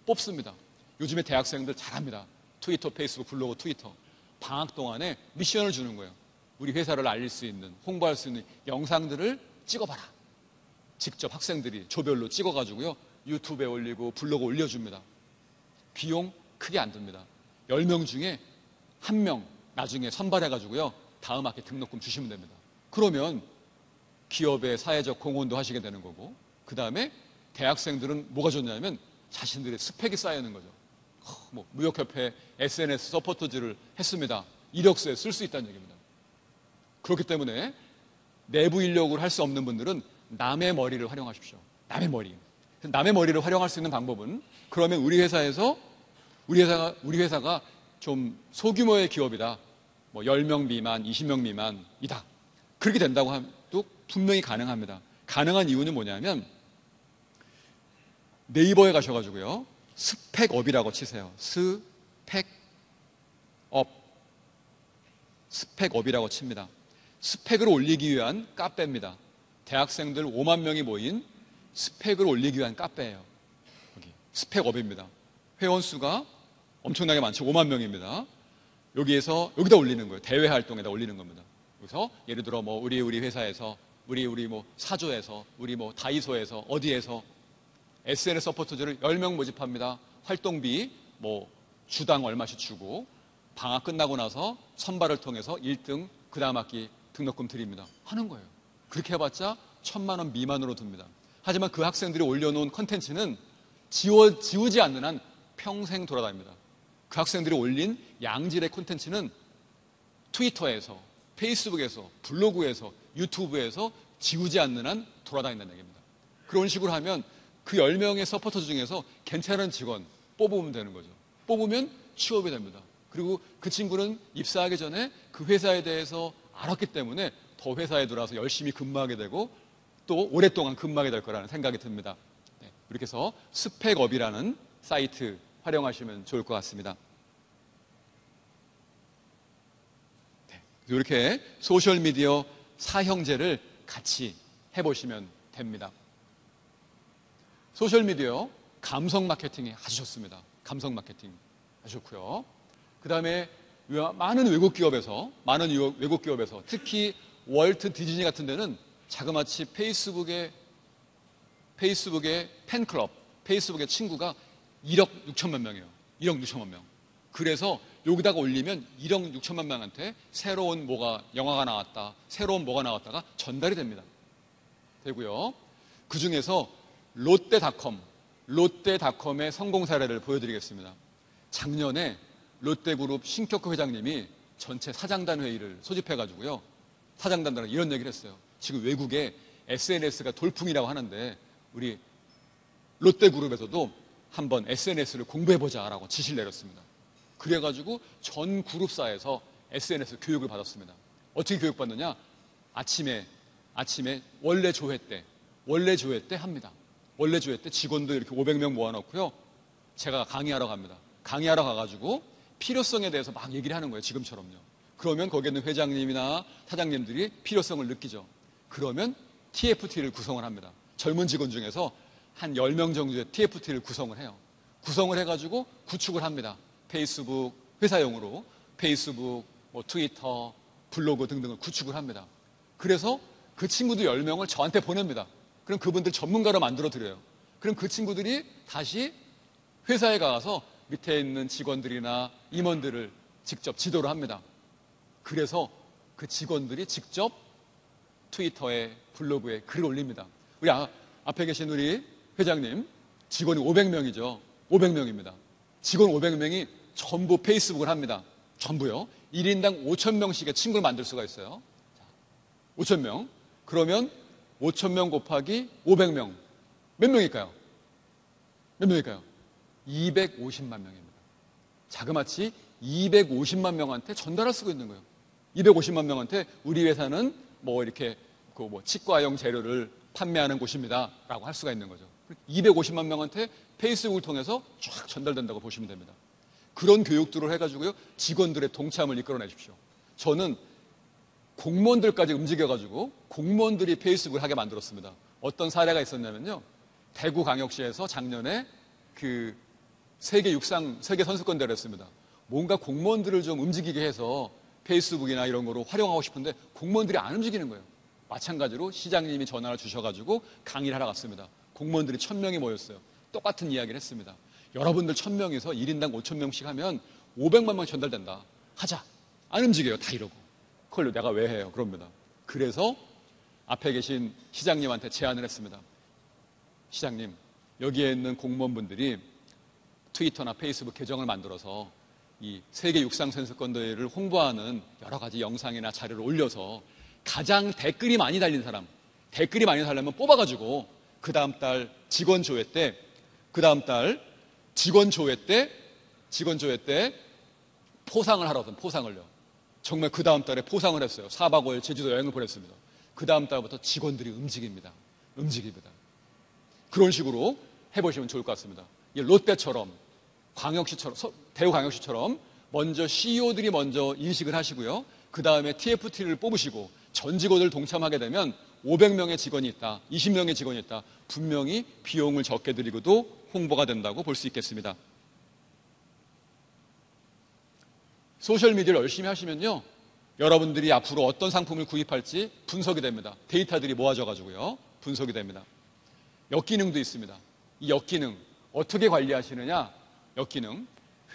뽑습니다. 요즘에 대학생들 잘합니다. 트위터, 페이스북, 블로그, 트위터. 방학 동안에 미션을 주는 거예요. 우리 회사를 알릴 수 있는, 홍보할 수 있는 영상들을 찍어봐라. 직접 학생들이 조별로 찍어가지고요. 유튜브에 올리고 블로그에 올려줍니다. 비용 크게 안 듭니다. 10명 중에 1명 나중에 선발해가지고요. 다음 학기 등록금 주시면 됩니다. 그러면 기업의 사회적 공헌도 하시게 되는 거고 그 다음에 대학생들은 뭐가 좋냐면 자신들의 스펙이 쌓이는 거죠. 무역협회 SNS 서포터즈를 했습니다. 이력서에 쓸 수 있다는 얘기입니다. 그렇기 때문에 내부 인력을 할 수 없는 분들은 남의 머리를 활용하십시오. 남의 머리를 활용할 수 있는 방법은 그러면 우리 회사가 좀 소규모의 기업이다. 뭐 10명 미만, 20명 미만이다. 그렇게 된다고 해도 분명히 가능합니다. 가능한 이유는 뭐냐면 네이버에 가셔가지고요. 스펙업이라고 치세요. 스펙업이라고 칩니다. 스펙을 올리기 위한 카페입니다. 대학생들 5만 명이 모인 스펙을 올리기 위한 카페예요. 여기 스펙업입니다. 회원수가 엄청나게 많죠. 5만 명입니다. 여기다 올리는 거예요. 대외 활동에다 올리는 겁니다. 그래서 예를 들어 뭐 우리 회사에서 우리 뭐 사조에서 우리 뭐 다이소에서 어디에서 SNS 서포터즈를 10명 모집합니다. 활동비 뭐 주당 얼마씩 주고 방학 끝나고 나서 선발을 통해서 1등 그 다음 학기 등록금 드립니다. 하는 거예요. 그렇게 해봤자 1,000만 원 미만으로 듭니다. 하지만 그 학생들이 올려놓은 컨텐츠는 지우지 않는 한 평생 돌아다닙니다. 그 학생들이 올린 양질의 콘텐츠는 트위터에서, 페이스북에서, 블로그에서, 유튜브에서 지우지 않는 한 돌아다닌다는 얘기입니다. 그런 식으로 하면 그 10명의 서포터 중에서 괜찮은 직원 뽑으면 되는 거죠. 뽑으면 취업이 됩니다. 그리고 그 친구는 입사하기 전에 그 회사에 대해서 알았기 때문에 더 회사에 들어와서 열심히 근무하게 되고 또 오랫동안 근무하게 될 거라는 생각이 듭니다. 네, 이렇게 해서 스펙업이라는 사이트 활용하시면 좋을 것 같습니다. 네, 이렇게 소셜미디어 사형제를 같이 해보시면 됩니다. 소셜미디어 감성 마케팅이 아주 좋습니다. 감성 마케팅 아주 좋고요. 그 다음에 많은 외국 기업에서 특히 월트 디즈니 같은 데는 자그마치 페이스북의 팬클럽, 페이스북의 친구가 1억 6천만 명이에요. 1억 6천만 명. 그래서 여기다가 올리면 1억 6천만 명한테 새로운 영화가 나왔다, 새로운 뭐가 나왔다가 전달이 됩니다. 되고요. 그 중에서 롯데닷컴의 성공 사례를 보여드리겠습니다. 작년에 롯데그룹 신격호 회장님이 전체 사장단 회의를 소집해가지고요. 사장단들은 이런 얘기를 했어요. 지금 외국에 SNS가 돌풍이라고 하는데 우리 롯데그룹에서도 한번 SNS를 공부해보자라고 지시를 내렸습니다. 그래가지고 전 그룹사에서 SNS 교육을 받았습니다. 어떻게 교육받느냐? 아침에 원래 조회 때 합니다. 원래 조회 때 직원들 이렇게 500명 모아놓고요. 제가 강의하러 갑니다. 강의하러 가가지고 필요성에 대해서 막 얘기를 하는 거예요. 지금처럼요. 그러면 거기에 있는 회장님이나 사장님들이 필요성을 느끼죠. 그러면 TFT를 구성을 합니다. 젊은 직원 중에서 한 10명 정도의 TFT를 구성을 해요. 구성을 해가지고 구축을 합니다. 페이스북 회사용으로 페이스북, 트위터, 블로그 등등을 구축을 합니다. 그래서 그 친구들 10명을 저한테 보냅니다. 그럼 그분들 전문가로 만들어 드려요. 그럼 그 친구들이 다시 회사에 가서 밑에 있는 직원들이나 임원들을 직접 지도를 합니다. 그래서 그 직원들이 직접 트위터에 블로그에 글을 올립니다. 우리 앞에 계신 우리 회장님 직원이 500명이죠. 500명입니다. 직원 500명이 전부 페이스북을 합니다. 전부요. 1인당 5,000명씩의 친구를 만들 수가 있어요. 5,000명. 그러면 5,000명 곱하기 500명. 몇 명일까요? 250만 명입니다. 자그마치 250만 명한테 전달할 수가 있는 거예요. 250만 명한테 우리 회사는 이렇게 치과용 재료를 판매하는 곳입니다. 라고 할 수가 있는 거죠. 250만 명한테 페이스북을 통해서 쫙 전달된다고 보시면 됩니다. 그런 교육들을 해가지고요. 직원들의 동참을 이끌어내십시오. 저는 공무원들까지 움직여가지고 공무원들이 페이스북을 하게 만들었습니다. 어떤 사례가 있었냐면요. 대구광역시에서 작년에 세계 선수권대회를 했습니다. 뭔가 공무원들을 좀 움직이게 해서 페이스북이나 이런 거로 활용하고 싶은데 공무원들이 안 움직이는 거예요. 마찬가지로 시장님이 전화를 주셔가지고 강의를 하러 갔습니다. 공무원들이 1,000명이 모였어요. 똑같은 이야기를 했습니다. 여러분들 1,000명에서 1인당 5,000명씩 하면 500만 명 전달된다. 하자. 안 움직여요. 다 이러고. 그걸 내가 왜 해요? 그럽니다. 그래서 앞에 계신 시장님한테 제안을 했습니다. 시장님, 여기에 있는 공무원분들이 트위터나 페이스북 계정을 만들어서 이 세계 육상 선수권대회를 홍보하는 여러 가지 영상이나 자료를 올려서 가장 댓글이 많이 달린 사람, 댓글이 많이 달리면 뽑아가지고 그 다음 달 직원 조회 때 포상을 하러던 포상을요. 정말 그 다음 달에 포상을 했어요. 4박 5일 제주도 여행을 보냈습니다. 그 다음 달부터 직원들이 움직입니다. 그런 식으로 해보시면 좋을 것 같습니다. 롯데처럼, 대구광역시처럼 먼저 CEO들이 먼저 인식을 하시고요. 그 다음에 TFT를 뽑으시고 전 직원을 동참하게 되면 500명의 직원이 있다, 20명의 직원이 있다. 분명히 비용을 적게 들이고도 홍보가 된다고 볼 수 있겠습니다. 소셜미디어를 열심히 하시면요. 여러분들이 앞으로 어떤 상품을 구입할지 분석이 됩니다. 데이터들이 모아져가지고요. 분석이 됩니다. 역기능도 있습니다. 이 역기능 어떻게 관리하시느냐? 역기능.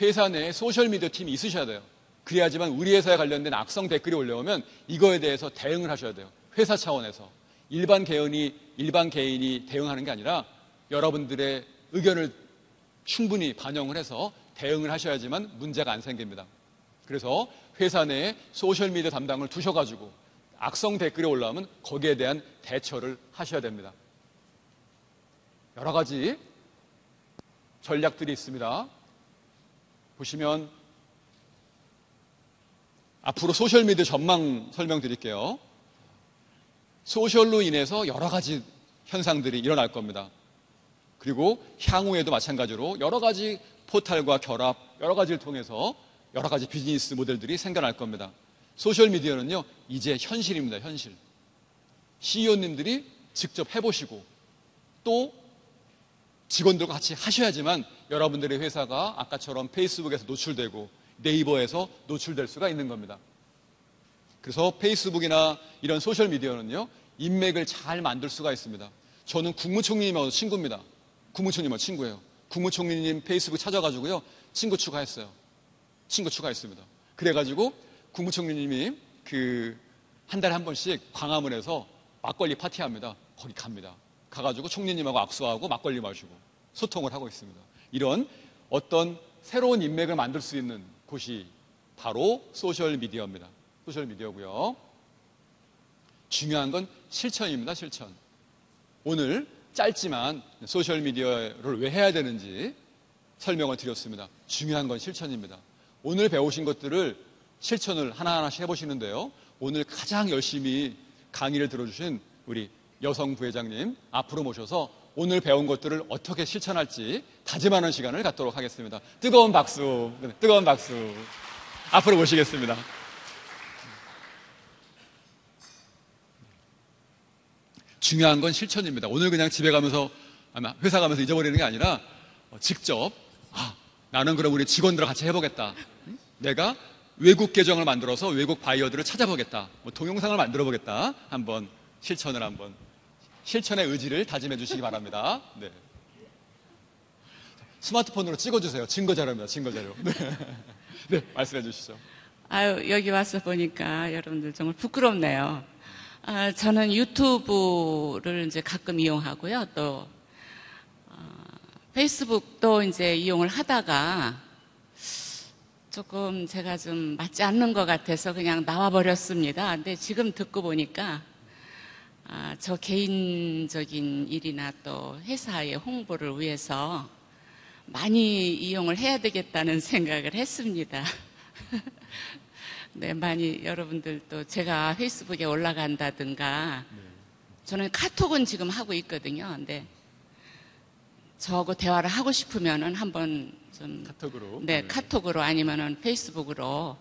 회사 내에 소셜미디어 팀이 있으셔야 돼요. 그래야지만 우리 회사에 관련된 악성 댓글이 올라오면 이거에 대해서 대응을 하셔야 돼요. 회사 차원에서. 일반 개인이 대응하는 게 아니라 여러분들의 의견을 충분히 반영을 해서 대응을 하셔야지만 문제가 안 생깁니다. 그래서 회사 내에 소셜미디어 담당을 두셔가지고 악성 댓글이 올라오면 거기에 대한 대처를 하셔야 됩니다. 여러 가지 전략들이 있습니다. 보시면 앞으로 소셜미디어 전망 설명드릴게요. 소셜로 인해서 여러 가지 현상들이 일어날 겁니다. 그리고 향후에도 마찬가지로 여러 가지 포탈과 결합, 여러 가지를 통해서 여러 가지 비즈니스 모델들이 생겨날 겁니다. 소셜미디어는요, 이제 현실입니다, 현실. CEO님들이 직접 해보시고 또 직원들과 같이 하셔야지만 여러분들의 회사가 아까처럼 페이스북에서 노출되고 네이버에서 노출될 수가 있는 겁니다. 그래서 페이스북이나 이런 소셜미디어는요, 인맥을 잘 만들 수가 있습니다. 저는 국무총리님하고 친구입니다. 국무총리님하고 친구예요. 국무총리님 페이스북 찾아가지고요, 친구 추가했어요. 친구 추가했습니다. 그래가지고 국무총리님이 한 달에 한 번씩 광화문에서 막걸리 파티합니다. 거기 갑니다. 가가지고 총리님하고 악수하고 막걸리 마시고 소통을 하고 있습니다. 이런 어떤 새로운 인맥을 만들 수 있는 곳이 바로 소셜미디어입니다. 소셜미디어고요. 중요한 건 실천입니다. 실천. 오늘 짧지만 소셜미디어를 왜 해야 되는지 설명을 드렸습니다. 중요한 건 실천입니다. 오늘 배우신 것들을 실천을 하나하나씩 해보시는데요. 오늘 가장 열심히 강의를 들어주신 우리 여성 부회장님 앞으로 모셔서 오늘 배운 것들을 어떻게 실천할지 다짐하는 시간을 갖도록 하겠습니다. 뜨거운 박수, 뜨거운 박수. 앞으로 모시겠습니다. 중요한 건 실천입니다. 오늘 그냥 집에 가면서, 아마 회사 가면서 잊어버리는 게 아니라 직접, 나는 그럼 우리 직원들과 같이 해보겠다. 내가 외국 계정을 만들어서 외국 바이어들을 찾아보겠다. 동영상을 만들어 보겠다. 한번 실천의 의지를 다짐해 주시기 바랍니다. 네. 스마트폰으로 찍어주세요. 증거자료입니다. 증거자료. 네. 네, 말씀해 주시죠. 아유, 여기 와서 보니까 여러분들 정말 부끄럽네요. 저는 유튜브를 이제 가끔 이용하고요. 또, 페이스북도 이제 이용을 하다가 조금 제가 좀 맞지 않는 것 같아서 그냥 나와버렸습니다. 근데 지금 듣고 보니까 저 개인적인 일이나 또 회사의 홍보를 위해서 많이 이용을 해야 되겠다는 생각을 했습니다. 네, 많이 여러분들 또 제가 페이스북에 올라간다든가 저는 카톡은 지금 하고 있거든요. 근데 저하고 대화를 하고 싶으면은 한번 좀 카톡으로. 네, 카톡으로 아니면은 페이스북으로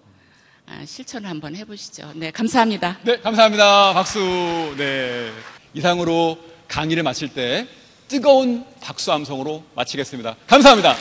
실천을 한번 해보시죠. 네, 감사합니다. 네, 감사합니다. 박수. 네. 이상으로 강의를 마칠 때 뜨거운 박수 함성으로 마치겠습니다. 감사합니다.